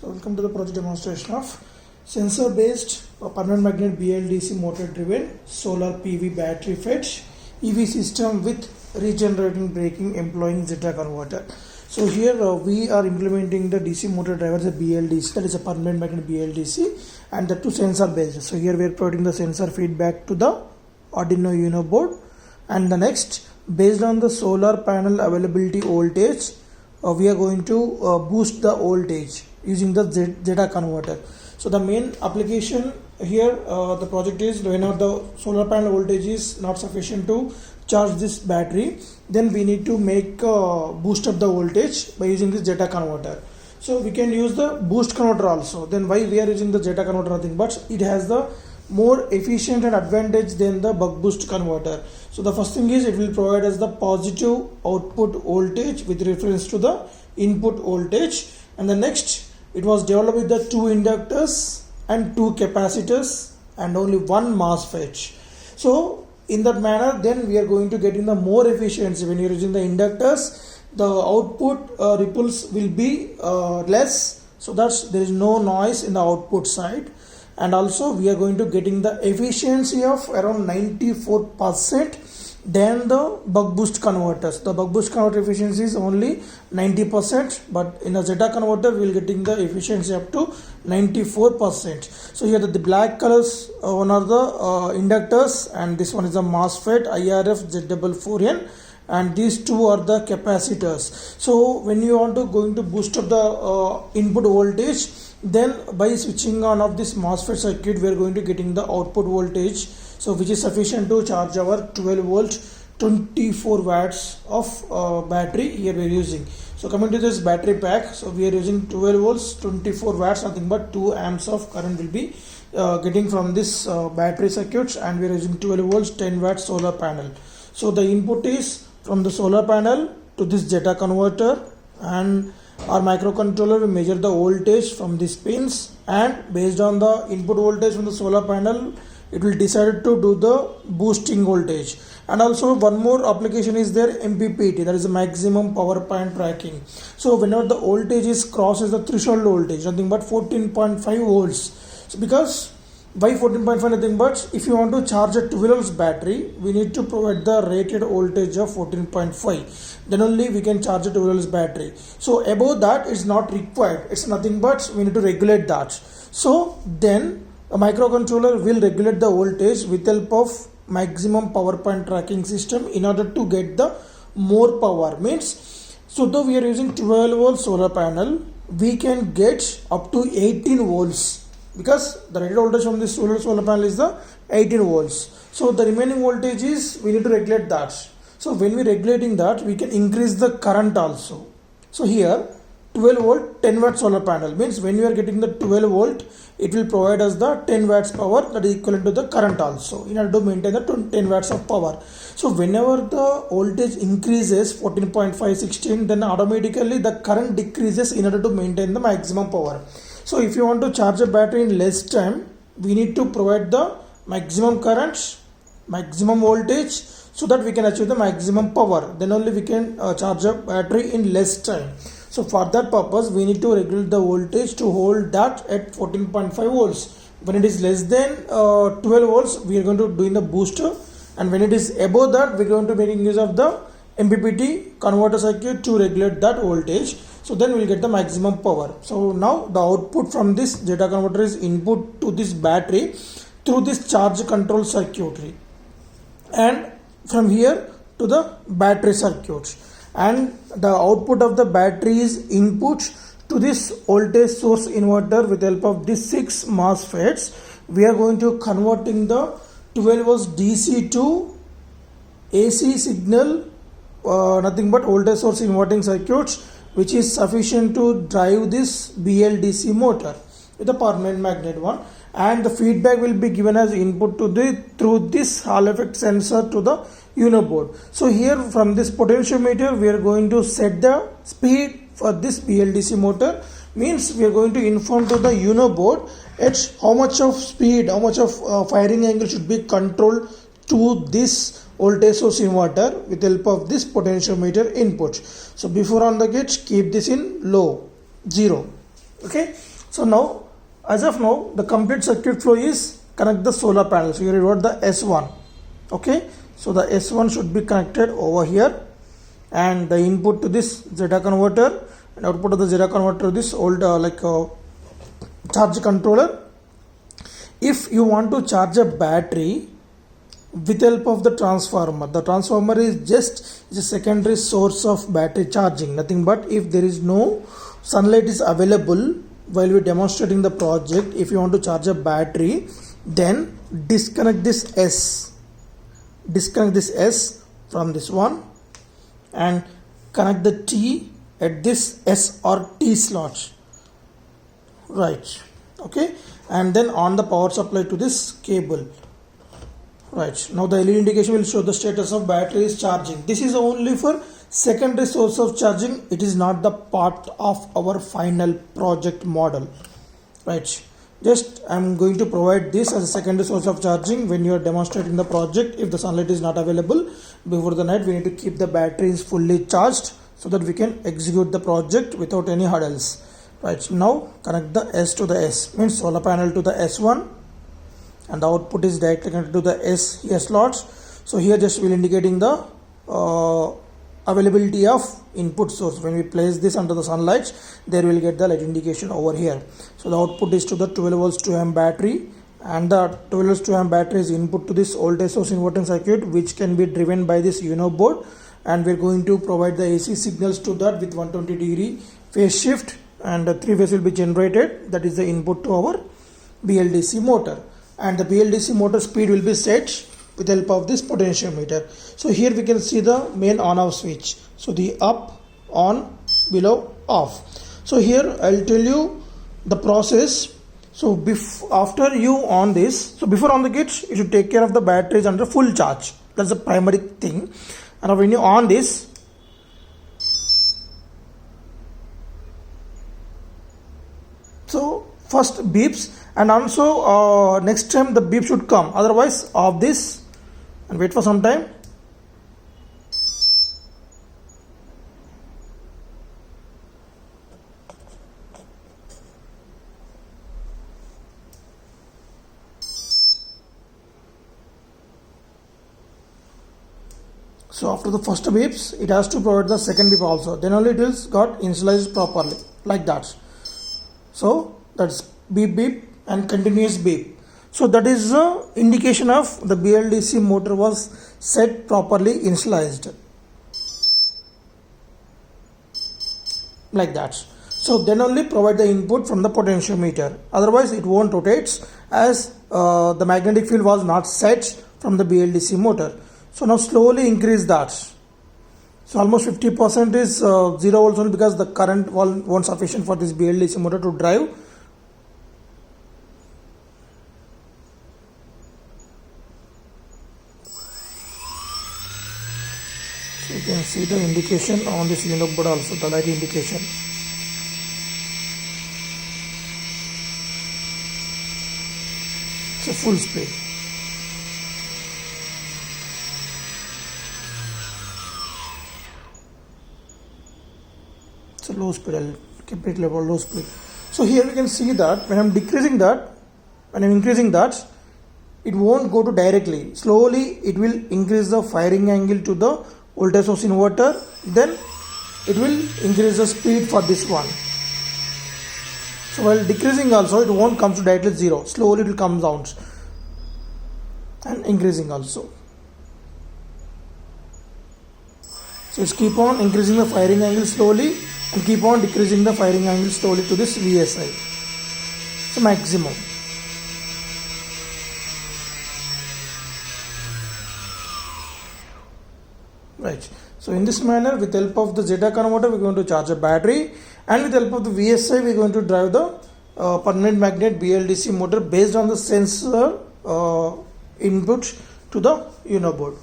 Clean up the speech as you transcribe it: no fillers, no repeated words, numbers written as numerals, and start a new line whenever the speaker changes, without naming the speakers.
So welcome to the project demonstration of sensor based permanent magnet BLDC motor driven solar PV battery fed EV system with regenerating braking employing Zeta Converter. So here we are implementing the DC motor driver, the BLDC, that is a permanent magnet BLDC, and the two sensor based. So here we are providing the sensor feedback to the Arduino Uno board, and the next, based on the solar panel availability voltage, we are going to boost the voltage using the Zeta Converter. So the main application here, the project is whenever the solar panel voltage is not sufficient to charge this battery, then we need to make boost up the voltage by using this Zeta Converter. So we can use the boost converter also. Then why we are using the Zeta Converter? Nothing but it has the more efficient and advantage than the buck boost converter. So the first thing is it will provide us the positive output voltage with reference to the input voltage, and the next, it was developed with the two inductors and two capacitors and only one MOSFET. So in that manner, then we are going to get in the more efficiency. When you are using the inductors, the output ripples will be less, so that there is no noise in the output side. And also we are going to getting the efficiency of around 94% than the buck boost converters. The buck boost converter efficiency is only 90%, but in a Zeta Converter we will getting the efficiency up to 94%. So here the black colors, one are the inductors, and this one is the MOSFET IRF Z44N, and these two are the capacitors. So when you want to going to boost up the input voltage, then by switching on of this MOSFET circuit, we are going to getting the output voltage, so which is sufficient to charge our 12 volt 24 watts of battery here we are using. So coming to this battery pack, so we are using 12 volts 24 watts, nothing but 2 amps of current will be getting from this battery circuits, and we are using 12 volts 10 watts solar panel. So the input is from the solar panel to this Zeta Converter, and our microcontroller will measure the voltage from these pins, and based on the input voltage from the solar panel, it will decide to do the boosting voltage. And also one more application is there, MPPT, that is the maximum power point tracking. So whenever the voltage is crosses the threshold voltage, nothing but 14.5 volts. So because why 14.5, nothing but if you want to charge a 12 volts battery, we need to provide the rated voltage of 14.5, then only we can charge a 12 volts battery. So above that is not required, it's nothing but we need to regulate that. So then a microcontroller will regulate the voltage with help of maximum power point tracking system in order to get the more power. Means, so though we are using 12 volt solar panel, we can get up to 18 volts, because the rated voltage from this solar panel is the 18 volts. So the remaining voltage is we need to regulate that. So when we regulating that, we can increase the current also. So here 12 volt 10 watt solar panel means when you are getting the 12 volt, it will provide us the 10 watts power, that is equivalent to the current also, in order to maintain the 10 watts of power. So whenever the voltage increases 14.5 16, then automatically the current decreases in order to maintain the maximum power. So if you want to charge a battery in less time, we need to provide the maximum current, maximum voltage, so that we can achieve the maximum power. Then only we can charge a battery in less time. So for that purpose, we need to regulate the voltage to hold that at 14.5 volts. When it is less than 12 volts, we are going to do in the booster, and when it is above that, we are going to making use of the MPPT converter circuit to regulate that voltage. So then we will get the maximum power. So now the output from this Zeta Converter is input to this battery through this charge control circuitry, and from here to the battery circuit, and the output of the battery is input to this voltage source inverter with help of these 6 MOSFETs. We are going to converting the 12 volts DC to AC signal, nothing but voltage source inverting circuits, which is sufficient to drive this BLDC motor with a permanent magnet one, and the feedback will be given as input to the through this Hall effect sensor to the Uno board. So here from this potentiometer, we are going to set the speed for this BLDC motor. Means we are going to inform to the Uno board at how much of speed, how much of firing angle should be controlled to this voltage source inverter with help of this potentiometer input. So before on the gate, keep this in low 0. Okay, so now as of now the complete circuit flow is connect the solar panel. So you wrote the S1. Okay, so the S1 should be connected over here, and the input to this Zeta converter and output of the Zeta converter to this old charge controller. If you want to charge a battery with help of the transformer is just a secondary source of battery charging, nothing but. If there is no sunlight is available while we demonstrating the project, if you want to charge a battery, then disconnect this S from this one and connect the T at this S or T slot, right? Okay, and then on the power supply to this cable. Right, now the LED indication will show the status of battery is charging. This is only for secondary source of charging. It is not the part of our final project model. Right, just I am going to provide this as a secondary source of charging when you are demonstrating the project. If the sunlight is not available before the night, we need to keep the batteries fully charged so that we can execute the project without any hurdles. Right, now connect the S to the S, means solar panel to the S1, and the output is directly connected to the S here slots. So here just will indicating the availability of input source. When we place this under the sunlight, there will get the light indication over here. So the output is to the 12 volts 2 amp battery, and the 12 volts 2 amp battery is input to this voltage source inverting circuit, which can be driven by this board, and we're going to provide the AC signals to that with 120-degree phase shift, and 3 phase will be generated. That is the input to our BLDC motor, and the BLDC motor speed will be set with the help of this potentiometer. So here we can see the main on off switch. So the up, on, below, off. So here I'll tell you the process. So after you on this, so before on the kit, you should take care of the batteries under full charge. That's the primary thing. And when you on this, so first beeps, and also next time the beep should come, otherwise off this and wait for some time. So after the first beeps, it has to provide the second beep also, then only it will got initialized properly, like that. So that's beep beep and continuous beep. So that is the indication of the BLDC motor was set properly initialized, like that. So then only provide the input from the potentiometer, otherwise it won't rotate, as the magnetic field was not set from the BLDC motor. So now slowly increase that. So almost 50% is 0 volts only, because the current won't sufficient for this BLDC motor to drive. So you can see the indication on this unit board also, the light indication. So full speed. So low speed, I'll keep it level low speed. So here we can see that when I'm decreasing that, when I'm increasing that, it won't go to directly. Slowly it will increase the firing angle to the voltage source inverter, then it will increase the speed for this one. So while decreasing also, it won't come to directly 0. Slowly it will come down and increasing also. So it's keep on increasing the firing angle slowly and keep on decreasing the firing angle slowly to this VSI. So maximum. Right. So in this manner, with the help of the Zeta converter, we're going to charge a battery, and with the help of the VSI, we're going to drive the permanent magnet BLDC motor based on the sensor input to the board.